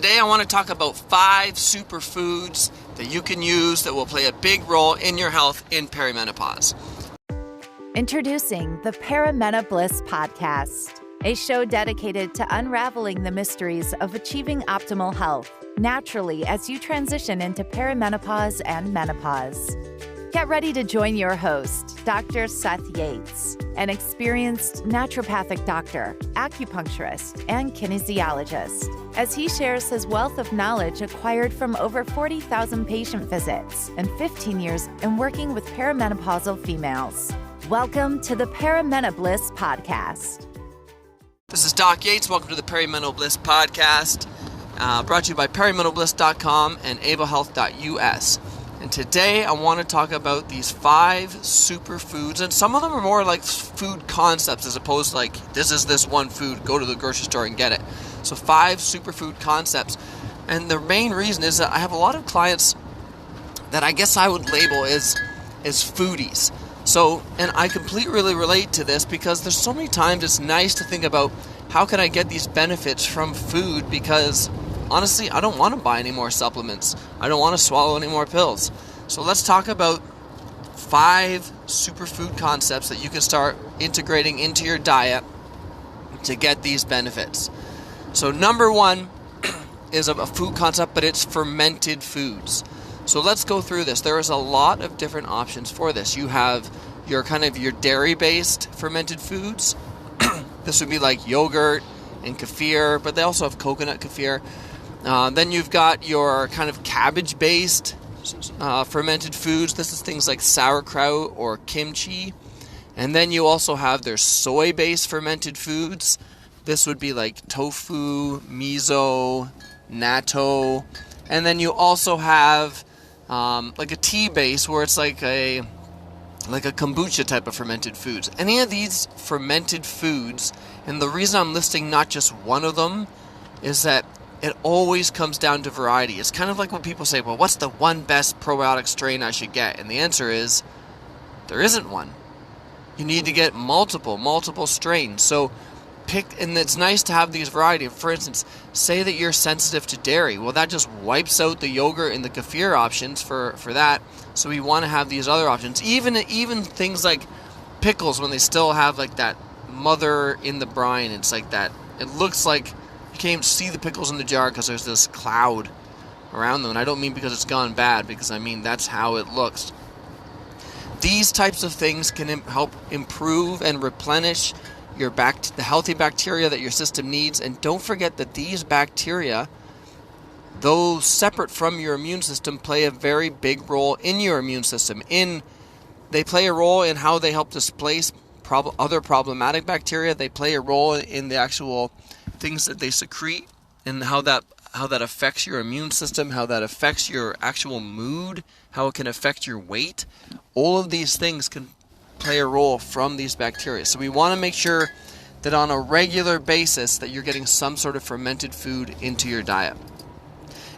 today I want to talk about 5 superfoods that you can use that will play a big role in your health in perimenopause. Introducing the Perimena Bliss Podcast, a show dedicated to unraveling the mysteries of achieving optimal health naturally as you transition into perimenopause and menopause. Get ready to join your host, Dr. Seth Yates, an experienced naturopathic doctor, acupuncturist, and kinesiologist, as he shares his wealth of knowledge acquired from over 40,000 patient visits and 15 years in working with perimenopausal females. Welcome to the Perimena Bliss Podcast. This is Doc Yates. Welcome to the Perimena Bliss Podcast, brought to you by perimentalbliss.com and ablehealth.us. And today I want to talk about these 5 superfoods, and some of them are more like food concepts as opposed to like, this is this one food, go to the grocery store and get it. So 5 superfood concepts. And the main reason is that I have a lot of clients that I guess I would label as foodies. So, and I completely relate to this because there's so many times it's nice to think about how can I get these benefits from food, because honestly, I don't want to buy any more supplements. I don't want to swallow any more pills. So let's talk about 5 superfood concepts that you can start integrating into your diet to get these benefits. So number 1 is a food concept, but it's fermented foods. So let's go through this. There is a lot of different options for this. You have your dairy-based fermented foods. This would be like yogurt and kefir, but they also have coconut kefir. Then you've got your kind of cabbage-based fermented foods. This is things like sauerkraut or kimchi. And then you also have their soy-based fermented foods. This would be like tofu, miso, natto. And then you also have like a tea base where it's like a kombucha type of fermented foods. Any of these fermented foods, and the reason I'm listing not just one of them is that it always comes down to variety. It's kind of like when people say, well, what's the one best probiotic strain I should get? And the answer is, there isn't one. You need to get multiple strains. So pick, and it's nice to have these variety. For instance, say that you're sensitive to dairy. Well, that just wipes out the yogurt and the kefir options for that. So we want to have these other options. Even things like pickles, when they still have like that mother in the brine. It's like that. It looks like you can't even see the pickles in the jar because there's this cloud around them. And I don't mean because it's gone bad, because I mean that's how it looks. These types of things can help improve and replenish the healthy bacteria that your system needs. And don't forget that these bacteria, though separate from your immune system, play a very big role in your immune system. They play a role in how they help displace other problematic bacteria. They play a role in the actual things that they secrete, and how that affects your immune system, how that affects your actual mood, how it can affect your weight. All of these things can play a role from these bacteria. So we want to make sure that on a regular basis that you're getting some sort of fermented food into your diet.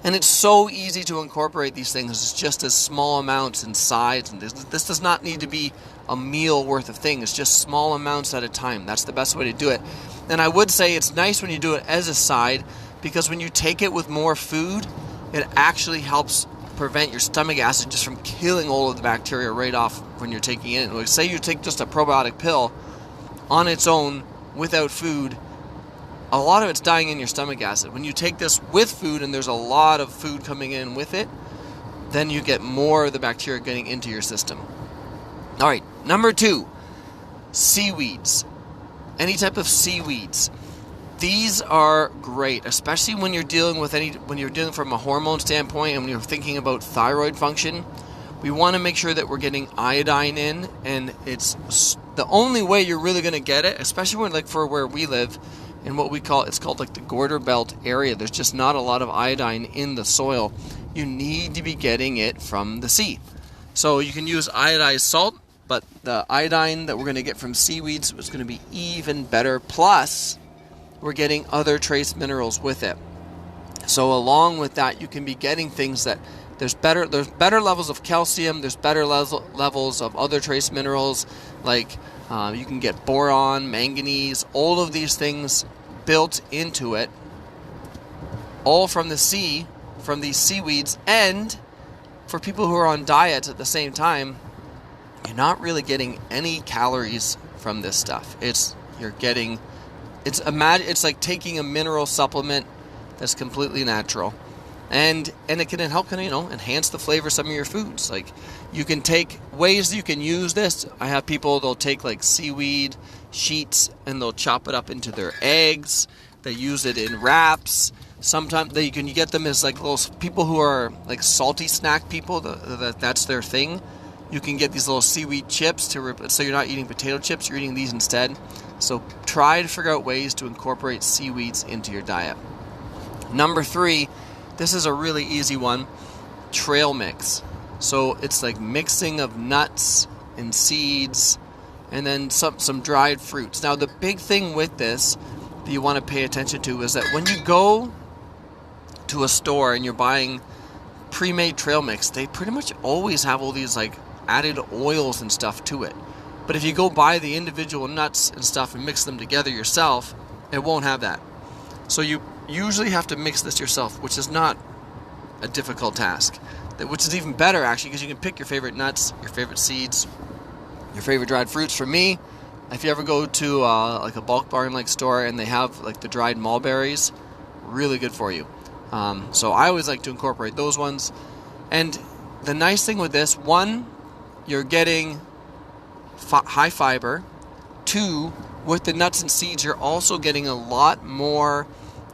And it's so easy to incorporate these things. It's just as small amounts in size. And this does not need to be a meal worth of things. It's just small amounts at a time. That's the best way to do it. And I would say it's nice when you do it as a side, because when you take it with more food, it actually helps prevent your stomach acid just from killing all of the bacteria right off when you're taking it. Like, say you take just a probiotic pill on its own without food, a lot of it's dying in your stomach acid. When you take this with food, and there's a lot of food coming in with it, then you get more of the bacteria getting into your system. All right, number 2, seaweeds. Any type of seaweeds. These are great, especially when you're dealing from a hormone standpoint, and when you're thinking about thyroid function. We want to make sure that we're getting iodine in, and it's the only way you're really going to get it, especially when, like, for where we live, in what it's called like the Gorder Belt area. There's just not a lot of iodine in the soil. You need to be getting it from the sea. So you can use iodized salt, but the iodine that we're going to get from seaweeds is going to be even better. Plus, we're getting other trace minerals with it. So along with that, you can be getting things that there's better levels of calcium, there's better levels of other trace minerals, like you can get boron, manganese, all of these things built into it. all from the sea, from these seaweeds. And for people who are on diets at the same time, you're not really getting any calories from this stuff. It's like taking a mineral supplement that's completely natural, and it can help enhance the flavor of some of your foods. Like, you can take ways you can use this. I have people, they'll take like seaweed sheets and they'll chop it up into their eggs. They use it in wraps. Sometimes you can get them as like little people who are like salty snack people. That's their thing. You can get these little seaweed chips so you're not eating potato chips, you're eating these instead. So try to figure out ways to incorporate seaweeds into your diet. Number 3, this is a really easy one, trail mix. So it's like mixing of nuts and seeds and then some dried fruits. Now the big thing with this that you want to pay attention to is that when you go to a store and you're buying pre-made trail mix, they pretty much always have all these like added oils and stuff to it. But if you go buy the individual nuts and stuff and mix them together yourself, it won't have that. So you usually have to mix this yourself, which is not a difficult task. Which is even better, actually, because you can pick your favorite nuts, your favorite seeds, your favorite dried fruits. For me, if you ever go to like a bulk barn like store and they have like the dried mulberries, really good for you. So I always like to incorporate those ones. And the nice thing with this, 1, you're getting high fiber. 2, with the nuts and seeds, you're also getting a lot more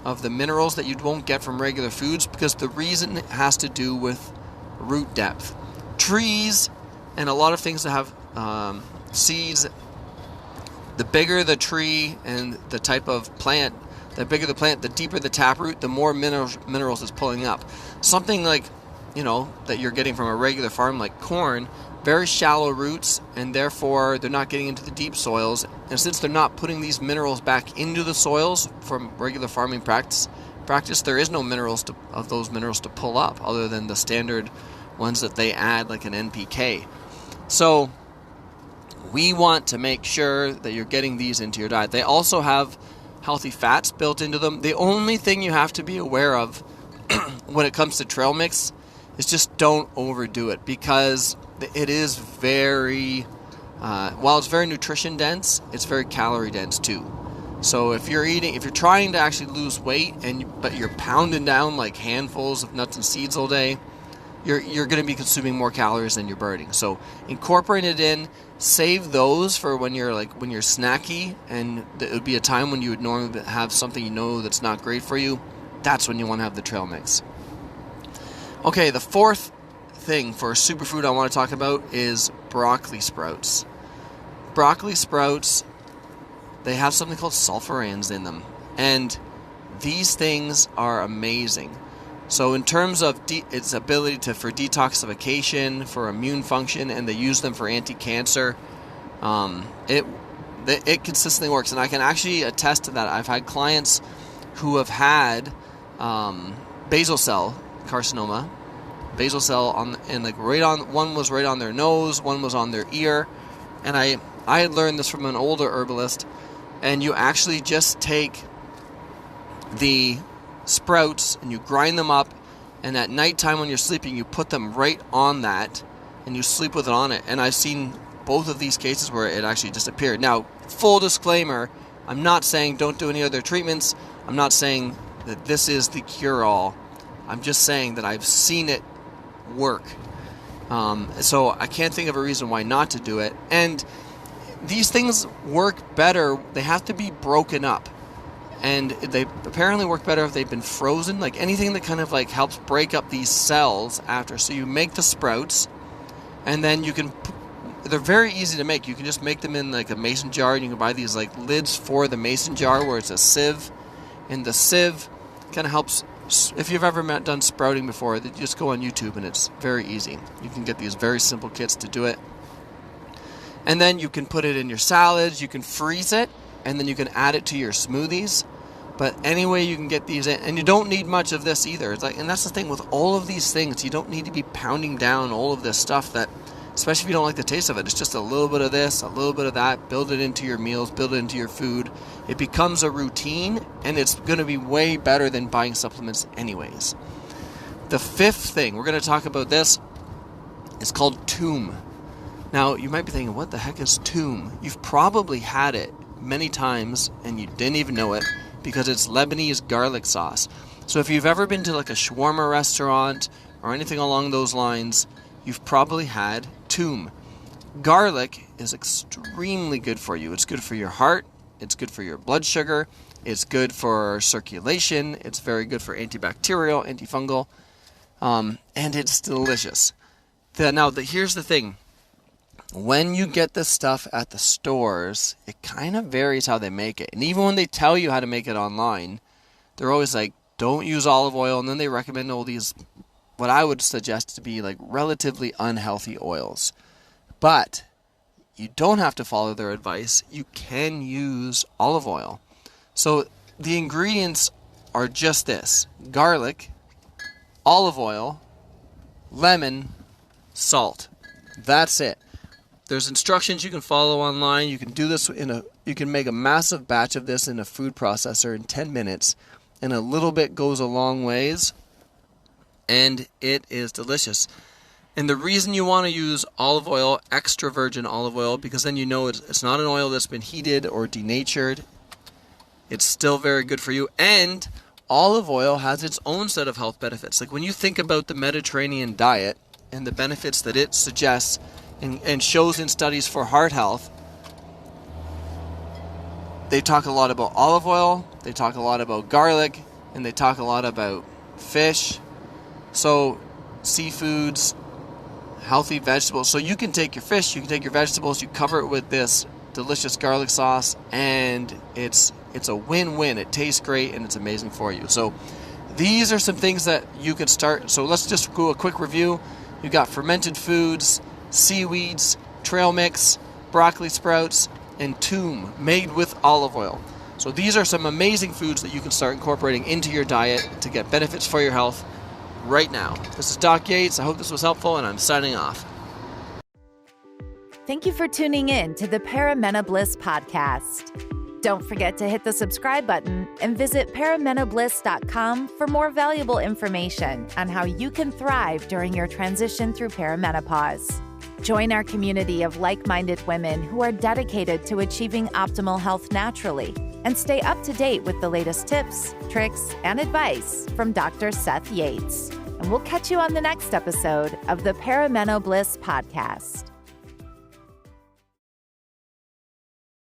of the minerals that you won't get from regular foods, because the reason has to do with root depth. Trees and a lot of things that have seeds, the bigger the tree and the type of plant, the bigger the plant, the deeper the taproot, the more minerals it's pulling up. Something like, that you're getting from a regular farm like corn, very shallow roots, and therefore they're not getting into the deep soils. And since they're not putting these minerals back into the soils from regular farming practice, there is no of those minerals to pull up other than the standard ones that they add, like an NPK. So we want to make sure that you're getting these into your diet. They also have healthy fats built into them. The only thing you have to be aware of when it comes to trail mix is just don't overdo it, because it is very, while it's very nutrition dense, it's very calorie dense too. So if you're trying to actually lose weight but you're pounding down like handfuls of nuts and seeds all day, you're going to be consuming more calories than you're burning. So incorporate it in. Save those for when you're snacky, and it would be a time when you would normally have something that's not great for you. That's when you want to have the trail mix. Okay, the 4th thing for a superfood I want to talk about is broccoli sprouts. Broccoli sprouts, they have something called sulforans in them, and these things are amazing. So in terms of its ability for detoxification, for immune function, and they use them for anti-cancer, it consistently works. And I can actually attest to that. I've had clients who have had basal cell carcinoma, one was right on their nose, one was on their ear, and I had learned this from an older herbalist. And you actually just take the sprouts and you grind them up, and at nighttime when you're sleeping you put them right on that and you sleep with it on it. And I've seen both of these cases where it actually disappeared. Now, full disclaimer, I'm not saying don't do any other treatments. I'm not saying that this is the cure-all. I'm just saying that I've seen it work. So I can't think of a reason why not to do it. And these things work better. They have to be broken up. And they apparently work better if they've been frozen, like anything that kind of like helps break up these cells after. So you make the sprouts, and then they're very easy to make. You can just make them in like a mason jar, and you can buy these like lids for the mason jar where it's a sieve. And the sieve kind of helps, if you've ever done sprouting before, just go on YouTube and it's very easy. You can get these very simple kits to do it. And then you can put it in your salads, you can freeze it, and then you can add it to your smoothies. But anyway, you can get these in, and you don't need much of this either. It's like, and that's the thing with all of these things, you don't need to be pounding down all of this stuff that especially if you don't like the taste of it. It's just a little bit of this, a little bit of that. Build it into your meals, build it into your food. It becomes a routine, and it's going to be way better than buying supplements anyways. The fifth thing, we're going to talk about this, is called Toom. Now, you might be thinking, what the heck is Toom? You've probably had it many times, and you didn't even know it, because it's Lebanese garlic sauce. So if you've ever been to like a shawarma restaurant or anything along those lines, you've probably had Toom. Garlic is extremely good for you. It's good for your heart. It's good for your blood sugar. It's good for circulation. It's very good for antibacterial, antifungal. And it's delicious. Here's the thing. When you get this stuff at the stores, it kind of varies how they make it. And even when they tell you how to make it online, they're always like, don't use olive oil. And then they recommend all these, what I would suggest to be like relatively unhealthy oils. But you don't have to follow their advice. You can use olive oil. So the ingredients are just this: garlic, olive oil, lemon, salt. That's it. There's instructions you can follow online. You can do this you can make a massive batch of this in a food processor in 10 minutes, and a little bit goes a long ways, and it is delicious. And the reason you want to use olive oil, extra virgin olive oil, because then you know it's not an oil that's been heated or denatured. It's still very good for you. And olive oil has its own set of health benefits. Like when you think about the Mediterranean diet and the benefits that it suggests and shows in studies for heart health, they talk a lot about olive oil, they talk a lot about garlic, and they talk a lot about fish. So seafoods, healthy vegetables. So you can take your fish, you can take your vegetables, you cover it with this delicious garlic sauce, and it's a win-win. It tastes great, and it's amazing for you. So these are some things that you could start. So let's just go a quick review. You've got fermented foods, seaweeds, trail mix, broccoli sprouts, and Toom made with olive oil. So these are some amazing foods that you can start incorporating into your diet to get benefits for your health right now. This is Doc Yates. I hope this was helpful, and I'm signing off. Thank you for tuning in to the Paramena Bliss podcast. Don't forget to hit the subscribe button and visit paramenobliss.com for more valuable information on how you can thrive during your transition through perimenopause. Join our community of like-minded women who are dedicated to achieving optimal health naturally, and stay up to date with the latest tips, tricks, and advice from Dr. Seth Yates. And we'll catch you on the next episode of the Paramena Bliss podcast.